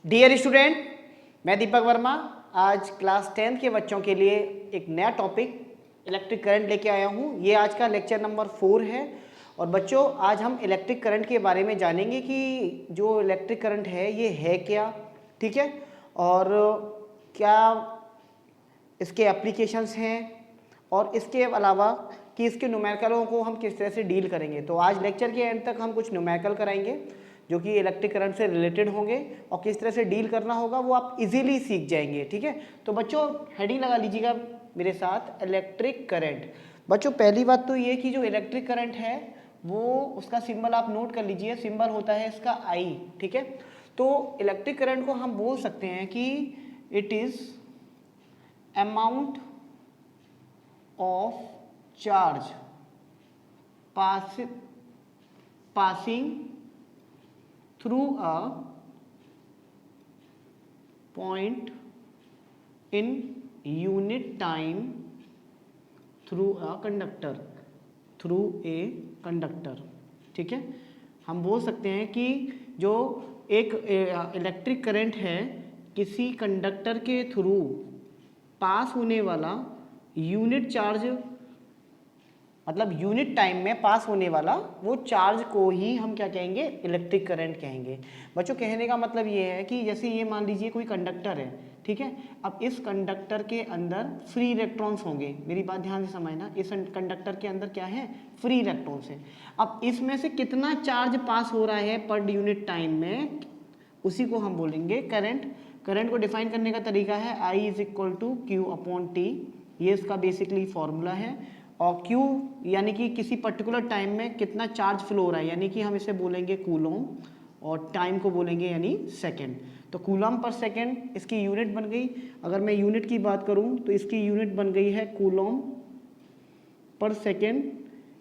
Dear student, मैं दीपक वर्मा आज class 10 के बच्चों के लिए एक नया टॉपिक इलेक्ट्रिक करंट लेके आया हूँ। ये आज का लेक्चर नंबर 4 है। और बच्चों, आज हम इलेक्ट्रिक करंट के बारे में जानेंगे कि जो इलेक्ट्रिक करंट है ये है क्या, ठीक है, और क्या इसके एप्लीकेशंस हैं, और इसके अलावा कि इसके न्यूमेरिकलों को हम किस तरह से डील करेंगे। तो आज लेक्चर के एंड तक हम कुछ न्यूमेरिकल कराएंगे जो कि इलेक्ट्रिक करंट से रिलेटेड होंगे, और किस तरह से डील करना होगा वो आप इजीली सीख जाएंगे, ठीक है। तो बच्चों, हेडिंग लगा लीजिएगा मेरे साथ, इलेक्ट्रिक करंट। बच्चों, पहली बात तो ये कि जो इलेक्ट्रिक करंट है वो उसका सिंबल आप नोट कर लीजिए, सिंबल होता है इसका आई, ठीक है। तो इलेक्ट्रिक करंट को हम बोल सकते हैं कि it is amount of charge passing through a point in unit time through a conductor, ठीक है। हम बोल सकते हैं कि जो एक इलेक्ट्रिक करंट है किसी कंडक्टर के थ्रू पास होने वाला यूनिट चार्ज, मतलब यूनिट टाइम में पास होने वाला वो चार्ज को ही हम क्या कहेंगे, इलेक्ट्रिक करंट कहेंगे। बच्चों, कहने का मतलब ये है कि जैसे ये मान लीजिए कोई कंडक्टर है, ठीक है। अब इस कंडक्टर के अंदर फ्री इलेक्ट्रॉन्स होंगे, मेरी बात ध्यान से समझना, इस कंडक्टर के अंदर क्या है, फ्री इलेक्ट्रॉन्स है। अब इसमें से कितना चार्ज पास हो रहा है पर यूनिट टाइम में, उसी को हम बोलेंगे करंट। करंट को डिफाइन करने का तरीका है I is equal to Q upon T, ये इसका बेसिकली फॉर्मूला है। और Q यानी कि किसी पर्टिकुलर टाइम में कितना चार्ज फ्लो हो रहा है, यानी कि हम इसे बोलेंगे कूलोम, और टाइम को बोलेंगे यानी सेकेंड। तो कूलम पर सेकेंड इसकी यूनिट बन गई। अगर मैं यूनिट की बात करूं तो इसकी यूनिट बन गई है कूलोम पर सेकेंड,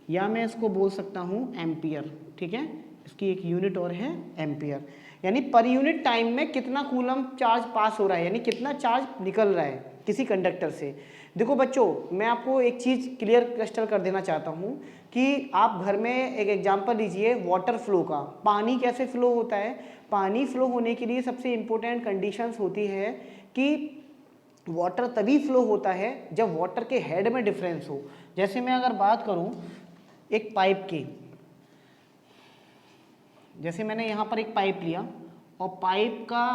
या मैं इसको बोल सकता हूं एम्पियर, ठीक है। इसकी एक यूनिट और है एम्पियर, यानी पर यूनिट टाइम में कितना कूलम चार्ज पास हो रहा है, यानी कितना चार्ज निकल रहा है किसी कंडक्टर से। देखो बच्चों, मैं आपको एक चीज़ क्लियर क्रिस्टल कर देना चाहता हूँ कि आप घर में एक एग्जांपल लीजिए वाटर फ्लो का। पानी कैसे फ्लो होता है, पानी फ्लो होने के लिए सबसे इम्पोर्टेंट कंडीशंस होती है कि वाटर तभी फ्लो होता है जब वाटर के हेड में डिफरेंस हो। जैसे मैं अगर बात करूँ एक पाइप की, जैसे मैंने यहाँ पर एक पाइप लिया, और पाइप का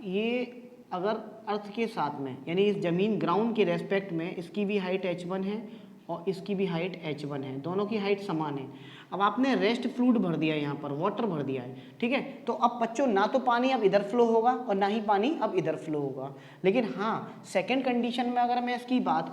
ये अगर अर्थ के साथ में, यानी इस जमीन ग्राउंड के रेस्पेक्ट में, इसकी भी हाइट h1 है और इसकी भी हाइट h1 है, दोनों की हाइट समान है। अब आपने रेस्ट फ्लूइड भर दिया, यहाँ पर वाटर भर दिया है, ठीक है। तो अब बच्चों, ना तो पानी अब इधर फ्लो होगा और ना ही पानी अब इधर फ्लो होगा। लेकिन हाँ, सेकेंड कंडीशन में अगर मैं इसकी बात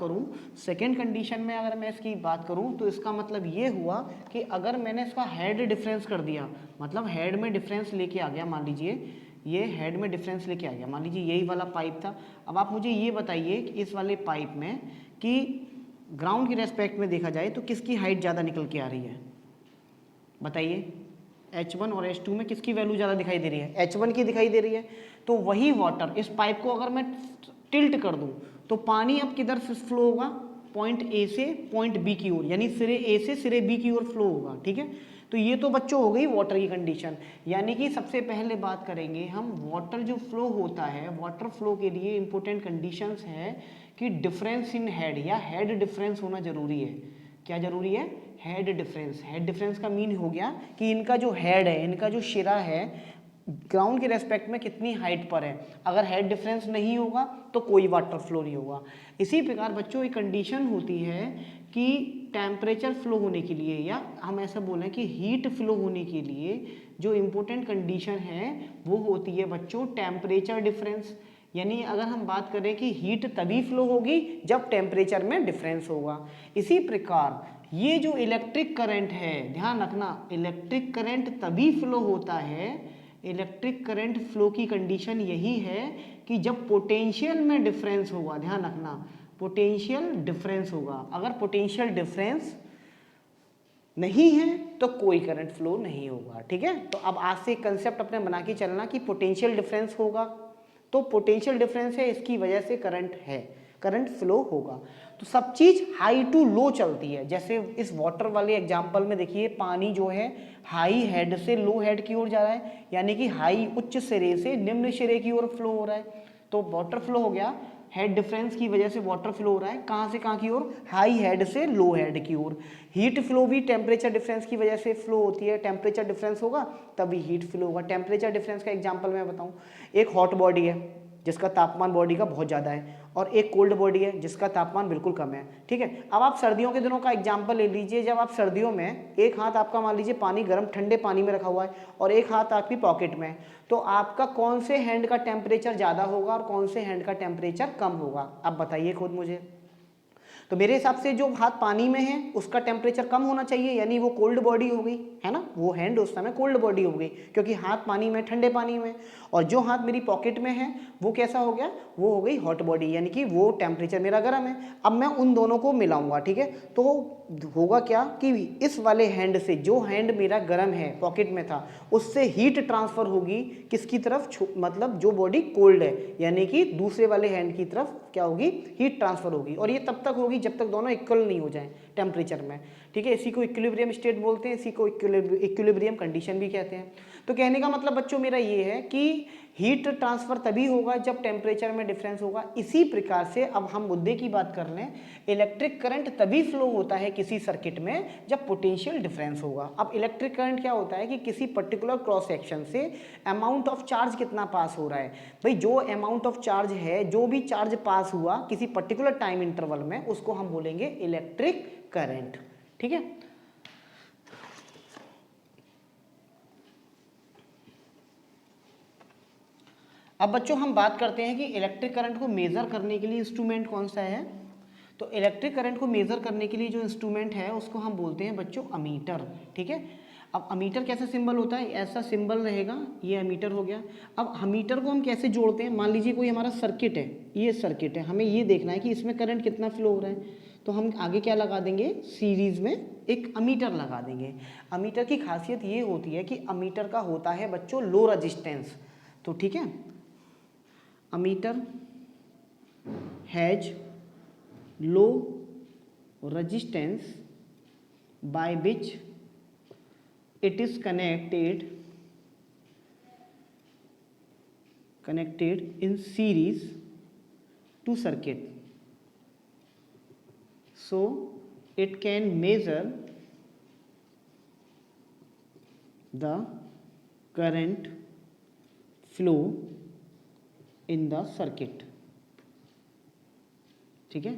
करूँ, तो इसका मतलब ये हुआ कि अगर मैंने इसका हेड डिफरेंस कर दिया, मतलब हेड में डिफरेंस लेके आ गया, मान लीजिए ये हेड में डिफरेंस लेके आ गया, मान लीजिए यही वाला पाइप था। अब आप मुझे ये बताइए कि इस वाले पाइप में कि ग्राउंड के रेस्पेक्ट में देखा जाए तो किसकी हाइट ज़्यादा निकल के आ रही है, बताइए। H1 और H2 में किसकी वैल्यू ज़्यादा दिखाई दे रही है, H1 की दिखाई दे रही है। तो वही वाटर, इस पाइप को अगर मैं टिल्ट कर दूं तो पानी अब किधर से फ्लो होगा, पॉइंट A से पॉइंट B की ओर, यानी सिरे A से सिरे B की ओर फ्लो होगा, ठीक है। तो ये तो बच्चों हो गई वाटर की कंडीशन। यानी कि सबसे पहले बात करेंगे हम वाटर जो फ्लो होता है, वाटर फ्लो के लिए इंपॉर्टेंट कंडीशंस है कि डिफरेंस इन हेड, या हेड डिफरेंस होना जरूरी है। क्या जरूरी है, हेड डिफरेंस। हेड डिफरेंस का मीन हो गया कि इनका जो हेड है, इनका जो शिरा है, ग्राउंड के रेस्पेक्ट में कितनी हाइट पर है। अगर हेड डिफरेंस नहीं होगा तो कोई वाटर फ्लो नहीं होगा। इसी प्रकार बच्चों एक कंडीशन होती है कि टेम्परेचर फ्लो होने के लिए, या हम ऐसा बोलें कि हीट फ्लो होने के लिए जो इम्पोर्टेंट कंडीशन है वो होती है बच्चों टेम्परेचर डिफरेंस। यानी अगर हम बात करें कि हीट तभी फ्लो होगी जब टेम्परेचर में डिफरेंस होगा। इसी प्रकार ये जो इलेक्ट्रिक करंट है, ध्यान रखना, इलेक्ट्रिक करंट तभी फ्लो होता है, इलेक्ट्रिक करंट फ्लो की कंडीशन यही है कि जब पोटेंशियल में डिफरेंस होगा, ध्यान रखना, पोटेंशियल डिफरेंस होगा। अगर पोटेंशियल डिफरेंस नहीं है तो कोई करंट फ्लो नहीं होगा, ठीक है। तो अब आज से कंसेप्ट अपने बना के चलना कि पोटेंशियल डिफरेंस होगा तो पोटेंशियल डिफरेंस है, इसकी वजह से करंट है। करंट फ्लो होगा। तो सब चीज हाई टू लो चलती है। जैसे इस वाटर वाले एग्जांपल में देखिए, पानी जो है हाई हेड से लो हेड की ओर जा रहा है, यानी कि हाई उच्च सिरे से निम्न सिरे की ओर फ्लो हो रहा है। तो वाटर फ्लो हो गया, हेड डिफरेंस की वजह से वाटर फ्लो हो रहा है, कहाँ से कहाँ की ओर, हाई हेड से लो हेड की ओर। हीट फ्लो भी टेम्परेचर डिफरेंस की वजह से फ्लो होती है, टेम्परेचर डिफरेंस होगा तभी हीट फ्लो होगा। टेम्परेचर डिफरेंस का एग्जांपल मैं बताऊं, एक हॉट बॉडी है जिसका तापमान बॉडी का बहुत ज़्यादा है, और एक कोल्ड बॉडी है जिसका तापमान बिल्कुल कम है, ठीक है। अब आप सर्दियों के दिनों का एग्जांपल ले लीजिए, जब आप सर्दियों में एक हाथ आपका मान लीजिए पानी गर्म ठंडे पानी में रखा हुआ है और एक हाथ आपकी पॉकेट में है, तो आपका कौन से हैंड का टेम्परेचर ज़्यादा होगा और कौन से हैंड का टेम्परेचर कम होगा, आप बताइए खुद मुझे। तो मेरे हिसाब से जो हाथ पानी में है उसका टेम्परेचर कम होना चाहिए, यानी वो कोल्ड बॉडी हो गई, है ना, वो हैंड उस समय कोल्ड बॉडी हो गई, क्योंकि हाथ पानी में, ठंडे पानी में। और जो हाथ मेरी पॉकेट में है वो कैसा हो गया, वो हो गई हॉट बॉडी, यानी कि वो टेम्परेचर मेरा गर्म है। अब मैं उन दोनों को मिलाऊंगा, ठीक है। तो होगा क्या कि इस वाले हैंड से, जो हैंड मेरा गर्म है पॉकेट में था, उससे हीट ट्रांसफर होगी किसकी तरफ, मतलब जो बॉडी कोल्ड है, यानी कि दूसरे वाले हैंड की तरफ क्या होगी, हीट ट्रांसफर होगी। और ये तब तक होगी जब तक दोनों इक्वल नहीं हो जाएं टेम्परेचर में, ठीक है। इसी को इक्विलिब्रियम स्टेट बोलते हैं, इसी को इक्विलिब्रियम कंडीशन भी कहते हैं। तो कहने का मतलब बच्चों मेरा ये है कि हीट ट्रांसफर तभी होगा जब टेम्परेचर में डिफरेंस होगा। इसी प्रकार से अब हम मुद्दे की बात कर लें, इलेक्ट्रिक करंट तभी फ्लो होता है किसी सर्किट में जब पोटेंशियल डिफरेंस होगा। अब इलेक्ट्रिक करंट क्या होता है कि किसी पर्टिकुलर क्रॉस सेक्शन से अमाउंट ऑफ चार्ज कितना पास हो रहा है। भाई जो अमाउंट ऑफ चार्ज है, जो भी चार्ज पास हुआ किसी पर्टिकुलर टाइम इंटरवल में, उसको हम बोलेंगे इलेक्ट्रिक करंट, ठीक है। अब बच्चों हम बात करते हैं कि इलेक्ट्रिक करंट को मेजर करने के लिए इंस्ट्रूमेंट कौन सा है। तो इलेक्ट्रिक करंट को मेजर करने के लिए जो इंस्ट्रूमेंट है उसको हम बोलते हैं बच्चों अमीटर, ठीक है। अब अमीटर कैसा सिंबल होता है, ऐसा सिंबल रहेगा, ये अमीटर हो गया। अब अमीटर को हम कैसे जोड़ते हैं, मान लीजिए कोई हमारा सर्किट है, ये सर्किट है, हमें ये देखना है कि इसमें करंट कितना फ्लो हो रहा है, तो हम आगे क्या लगा देंगे, सीरीज में एक अमीटर लगा देंगे। अमीटर की खासियत ये होती है कि अमीटर का होता है बच्चों लो रजिस्टेंस, तो ठीक है, ammeter has low resistance by which it is connected in series to circuit, so it can measure the current flow in the circuit, ठीक है।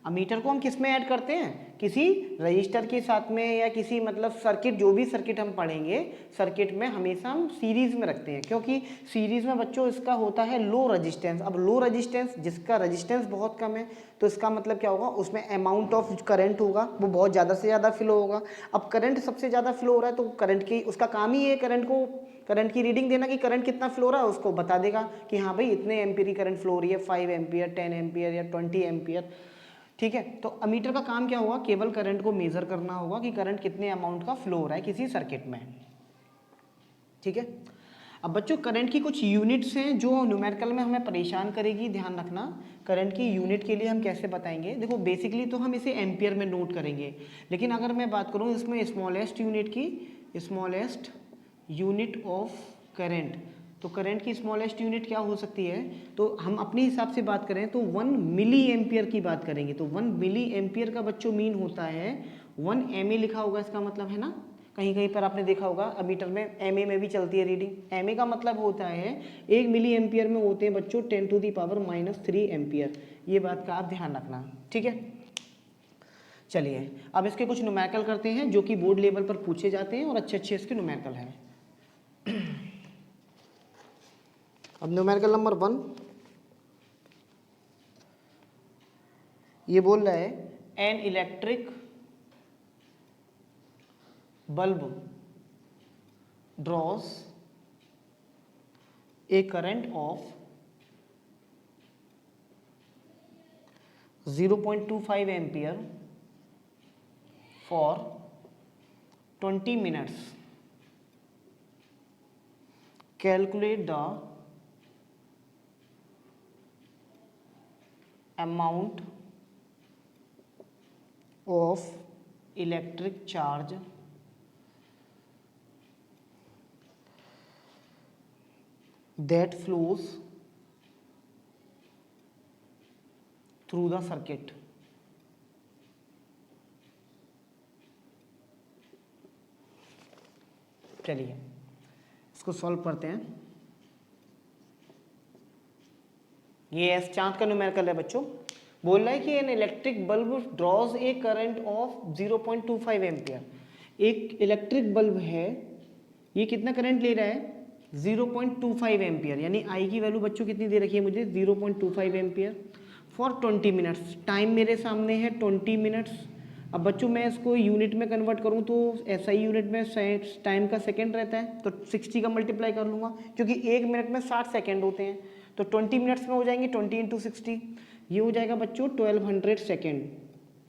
अमीटर को हम किस में ऐड करते हैं, किसी रजिस्टर के साथ में, या किसी मतलब सर्किट, जो भी सर्किट हम पढ़ेंगे सर्किट में हमेशा हम सीरीज में रखते हैं, क्योंकि सीरीज में बच्चों इसका होता है लो रजिस्टेंस। अब लो रजिस्टेंस, जिसका रजिस्टेंस बहुत कम है, तो इसका मतलब क्या होगा, उसमें अमाउंट ऑफ करंट होगा वो बहुत ज़्यादा से ज़्यादा फ्लो होगा। अब करंट सबसे ज़्यादा फ्लो हो रहा है तो करंट की, उसका काम ही है करंट की रीडिंग देना कि करंट कितना फ्लो हो रहा है, उसको बता देगा कि हाँ भाई इतने एम्पियर की करंट फ्लो हो रही है, 5 एम्पियर, 10 एम्पियर या 20 एम्पियर, ठीक है। तो अमीटर का काम क्या होगा, केवल करंट को मेजर करना होगा कि करंट कितने अमाउंट का फ्लो हो रहा है किसी सर्किट में, ठीक है। अब बच्चों करंट की कुछ यूनिट्स हैं जो न्यूमेरिकल में हमें परेशान करेगी, ध्यान रखना। करंट की यूनिट के लिए हम कैसे बताएंगे, देखो बेसिकली तो हम इसे एम्पियर में नोट करेंगे, लेकिन अगर मैं बात करूं इसमें स्मॉलेस्ट यूनिट की, स्मॉलेस्ट यूनिट ऑफ करंट, तो करंट की स्मॉलेस्ट यूनिट क्या हो सकती है, तो हम अपने हिसाब से बात करें तो 1 मिली एम्पियर की बात करेंगे। तो 1 मिली एम्पियर का बच्चों मीन होता है 1 mA लिखा होगा, इसका मतलब है ना, कहीं कहीं पर आपने देखा होगा अमीटर में mA में भी चलती है रीडिंग। mA का मतलब होता है 1 मिली एम्पियर में होते हैं बच्चों 10⁻³ एम्पियर, ये बात का आप ध्यान रखना, ठीक है। चलिए अब इसके कुछ न्यूमेरिकल करते हैं जो कि बोर्ड लेवल पर पूछे जाते हैं और अच्छे अच्छे इसके न्यूमेरिकल हैं। अब न्यूमेरिकल नंबर 1 ये बोल रहा है an electric bulb draws a current of 0.25 ampere for 20 minutes. Calculate the amount of electric charge that flows through the circuit. चलिए इसको सॉल्व करते हैं। ये एस चार्ज का न्यूमेरिकल है बच्चों। बोल रहा है कि an electric bulb draws a current of 0.25 ampere. एक इलेक्ट्रिक बल्ब है, ये कितना करंट ले रहा है 0.25 एम्पियर, यानी आई की वैल्यू बच्चों कितनी दे रखी है मुझे 0.25 एम्पियर फॉर 20 मिनट्स। टाइम मेरे सामने है 20 मिनट्स। अब बच्चों मैं इसको यूनिट में कन्वर्ट करूं तो एसआई यूनिट में टाइम का सेकंड रहता है, तो 60 का मल्टीप्लाई कर लूँगा क्योंकि 1 मिनट में 60 सेकंड होते हैं, तो 20 मिनट्स में हो जाएंगे 20 इंटू 60, ये हो जाएगा बच्चों 1200 सेकेंड।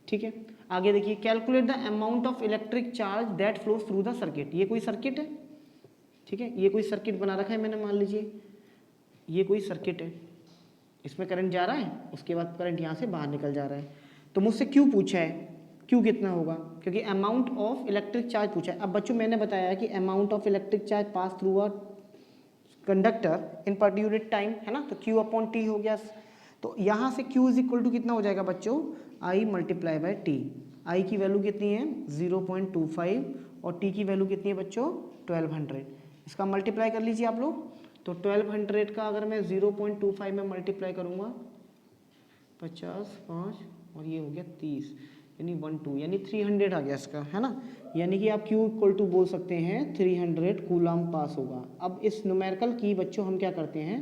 ठीक है, आगे देखिए, calculate the amount of electric charge that flows through the circuit. ये कोई सर्किट है, ठीक है, ये कोई सर्किट बना रखा है मैंने, मान लीजिए ये कोई सर्किट है, इसमें करंट जा रहा है, उसके बाद करंट यहाँ से बाहर निकल जा रहा है। तो मुझसे क्यू पूछा है, क्यू कितना होगा, क्योंकि अमाउंट ऑफ इलेक्ट्रिक चार्ज पूछा है। अब बच्चों मैंने बताया कि amount of electric charge pass through a conductor in per unit time, है ना, तो क्यू अपॉन टी हो गया। तो यहाँ से क्यू इज इक्वल टू कितना हो जाएगा बच्चों, आई मल्टीप्लाई बाय टी। आई की वैल्यू कितनी है 0.25 और टी की वैल्यू कितनी है बच्चों 1200। इसका मल्टीप्लाई कर लीजिए आप लोग, तो 1200 का अगर मैं 0.25 में मल्टीप्लाई करूँगा 50 5 और ये हो गया 30, यानी 12 यानी 300 आ गया इसका, है ना, यानी कि आप Q इक्वल टू बोल सकते हैं 300 कूलाम पास होगा। अब इस न्यूमेरिकल की बच्चों हम क्या करते हैं,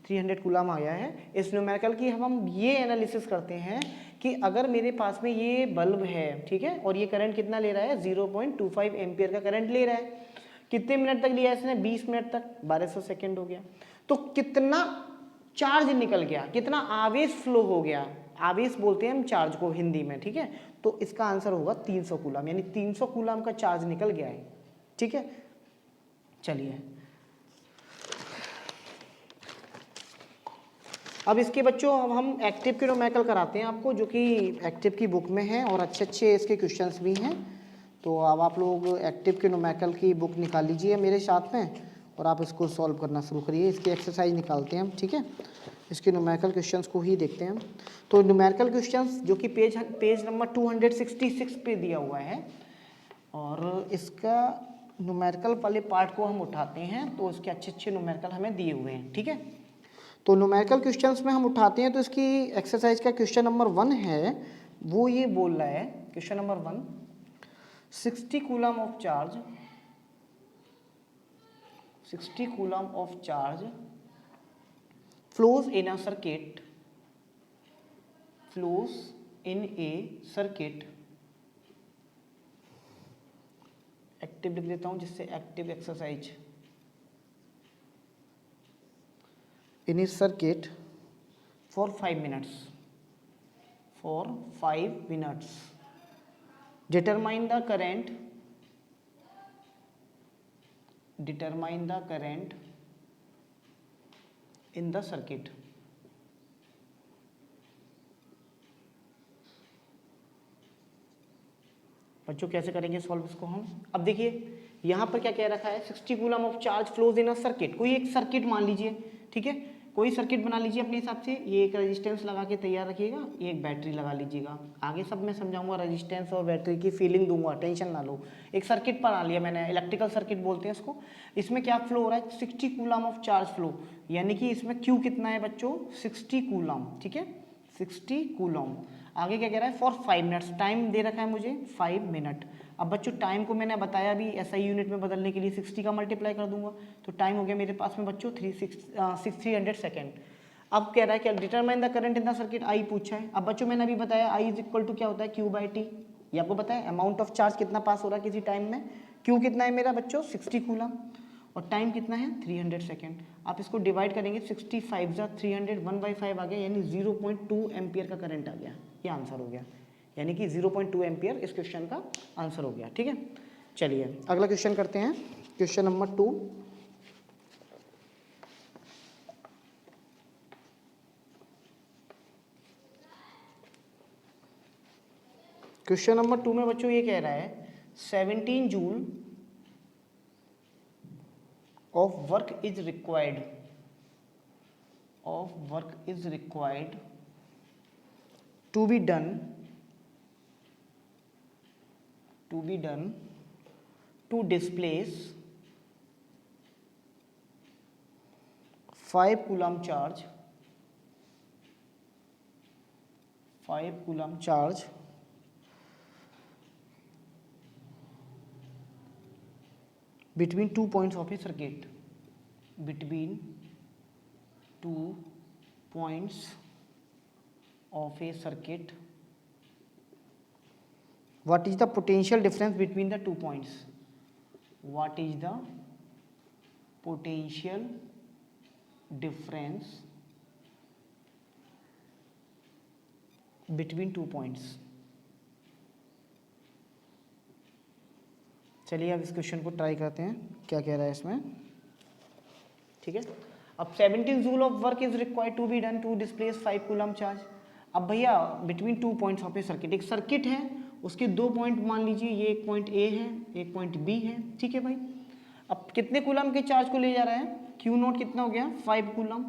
300 कूलाम आया है, इस न्यूमेरिकल की हम ये एनालिसिस करते हैं कि अगर मेरे पास में ये बल्ब है, ठीक है, और ये करंट कितना ले रहा है 0.25 एम्पियर का करंट ले रहा है, कितने मिनट तक लिया इसने 20 मिनट तक, 1200 सेकेंड हो गया। तो कितना चार्ज निकल गया, कितना आवेश फ्लो हो गया, आवेश बोलते हैं हम चार्ज को हिंदी में, ठीक है, तो इसका आंसर होगा 300 कूलाम, यानी 300 कूलाम का चार्ज निकल गया है। ठीक है, चलिए अब इसके बच्चों अब हम एक्टिव के न्यूमेरिकल कराते हैं आपको, जो कि एक्टिव की बुक में है और अच्छे अच्छे इसके क्वेश्चंस भी हैं। तो अब आप लोग एक्टिव के न्यूमेरिकल की बुक निकाल लीजिए मेरे साथ में और आप इसको सॉल्व करना शुरू करिए। इसकी एक्सरसाइज निकालते हैं हम, ठीक है, इसके न्यूमेरिकल क्वेश्चंस को ही देखते हैं हम। तो न्यूमेरिकल क्वेश्चंस जो कि पेज नंबर 266 पे दिया हुआ है, और इसका न्यूमेरिकल वाले पार्ट को हम उठाते हैं, तो इसके अच्छे अच्छे न्यूमेरिकल हमें दिए हुए हैं। ठीक है, तो न्यूमेरिकल क्वेश्चंस में हम उठाते हैं, तो इसकी एक्सरसाइज का क्वेश्चन नंबर 1 है, वो ये बोल रहा है, question number 1, 60 coulomb of charge, 60 coulomb of charge flows in a circuit, flows in a circuit, active लिख देता हूं जिससे active exercise, in a circuit for 5 minutes, for 5 minutes, determine the current, determine the current in the circuit। बच्चों कैसे करेंगे solve इसको हम, अब देखिए यहाँ पर क्या कह रखा है, 60 coulomb of charge flows in a circuit. कोई एक सर्किट मान लीजिए, ठीक है, कोई सर्किट बना लीजिए अपने हिसाब से, ये एक रेजिस्टेंस लगा के तैयार रखिएगा, ये एक बैटरी लगा लीजिएगा, आगे सब मैं समझाऊंगा, रेजिस्टेंस और बैटरी की फीलिंग दूंगा, टेंशन ना लो। एक सर्किट बना लिया मैंने, इलेक्ट्रिकल सर्किट बोलते हैं इसको। इसमें क्या फ्लो हो रहा है 60 कूलम ऑफ चार्ज फ्लो, यानी कि इसमें क्यू कितना है बच्चों 60 कूलम, ठीक है, 60 कूलम। आगे क्या कह रहा है फॉर 5 मिनट्स, टाइम दे रखा है मुझे 5 मिनट। अब बच्चों टाइम को मैंने बताया भी एसआई यूनिट में बदलने के लिए 60 का मल्टीप्लाई कर दूंगा, तो टाइम हो गया मेरे पास में बच्चों 300 सेकेंड। अब कह रहा है क्या, determine the current in the circuit, आई पूछा है। अब बच्चों मैंने अभी बताया आई इज इक्वल टू क्या होता है क्यू बाई टी, ये आपको पता है, अमाउंट ऑफ चार्ज कितना पास हो रहा है किसी टाइम में, क्यू कितना है मेरा बच्चों 60 कूलम, और टाइम कितना है 300 सेकेंड। आप इसको डिवाइड करेंगे 65 जा 300, 1/5 आ गया, यानी 0.2 एम्पियर का करंट आ गया, ये आंसर हो गया, यानी कि 0.2 एम्पियर इस क्वेश्चन का आंसर हो गया। ठीक है, चलिए अगला क्वेश्चन करते हैं, क्वेश्चन नंबर 2। क्वेश्चन नंबर 2 में बच्चों ये कह रहा है 17 joule of work is required to be done to displace 5 coulomb charge between 2 points of a circuit. What is the potential difference between the 2 points? What is the potential difference between 2 points? चलिए अब इस question को try करते हैं, क्या कह रहा है इसमें। ठीक है, अब 17 joule of work is required to be done to displace 5 coulomb charge. अब भैया between 2 points of a circuit, एक सर्किट है उसके 2 पॉइंट मान लीजिए, ये एक पॉइंट ए है एक पॉइंट बी है। ठीक है भाई, अब कितने कूलम के चार्ज को ले जा रहा है, क्यू नॉट कितना हो गया 5 कूलम।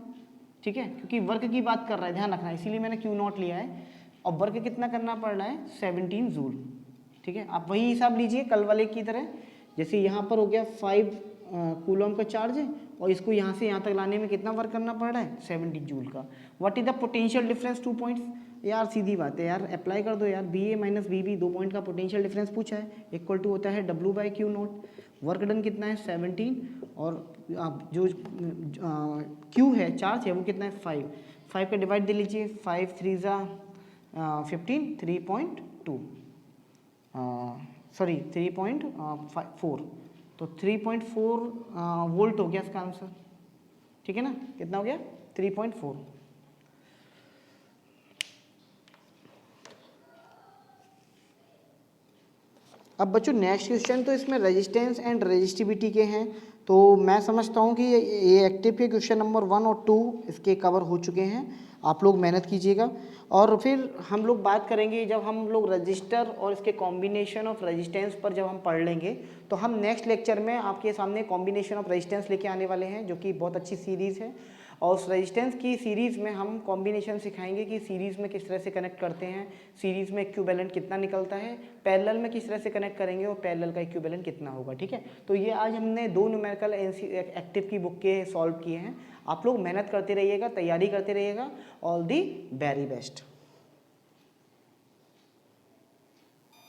ठीक है, क्योंकि वर्क की बात कर रहा है, ध्यान रखना है, इसीलिए मैंने क्यू नॉट लिया है। और वर्क कितना करना पड़ रहा है 17 जूल। ठीक है, आप वही हिसाब लीजिए कल वाले की तरह, जैसे यहाँ पर हो गया 5 कूलम का चार्ज है और इसको यहाँ से यहाँ तक लाने में कितना वर्क करना पड़ रहा है 17 जूल का। What is the potential difference 2 points. यार सीधी बात है यार, अप्लाई कर दो यार, बी ए माइनस बी बी, 2 पॉइंट का पोटेंशियल डिफरेंस पूछा है, इक्वल टू होता है W by Q not. Work done कितना है 17 और जो क्यू है चार्ज है वो कितना है 5 का डिवाइड दे लीजिए, 5 3 ज़ा 15, 3.2 सॉरी 3.4, तो 3.4 वोल्ट हो गया इसका आंसर। ठीक है ना, कितना हो गया 3.4। अब बच्चों नेक्स्ट क्वेश्चन तो इसमें रेजिस्टेंस एंड रेजिस्टिविटी के हैं, तो मैं समझता हूँ कि ये एक्टिव के क्वेश्चन नंबर 1 और 2 इसके कवर हो चुके हैं। आप लोग मेहनत कीजिएगा और फिर हम लोग बात करेंगे, जब हम लोग रजिस्टर और इसके कॉम्बिनेशन ऑफ रेजिस्टेंस पर जब हम पढ़ लेंगे तो हम नेक्स्ट लेक्चर में आपके सामने कॉम्बिनेशन ऑफ रेजिस्टेंस लेके आने वाले हैं, जो कि बहुत अच्छी सीरीज़ है। और उस रेजिस्टेंस की सीरीज़ में हम कॉम्बिनेशन सिखाएंगे कि सीरीज़ में किस तरह से कनेक्ट करते हैं, सीरीज़ में इक्विवेलेंट कितना निकलता है, पैरेलल में किस तरह से कनेक्ट करेंगे और पैरेलल का इक्विवेलेंट कितना होगा। ठीक है, तो ये आज हमने 2 न्यूमेरिकल एक्टिव की बुक के सॉल्व किए हैं। आप लोग मेहनत करते रहिएगा, तैयारी करते रहिएगा। All the very best.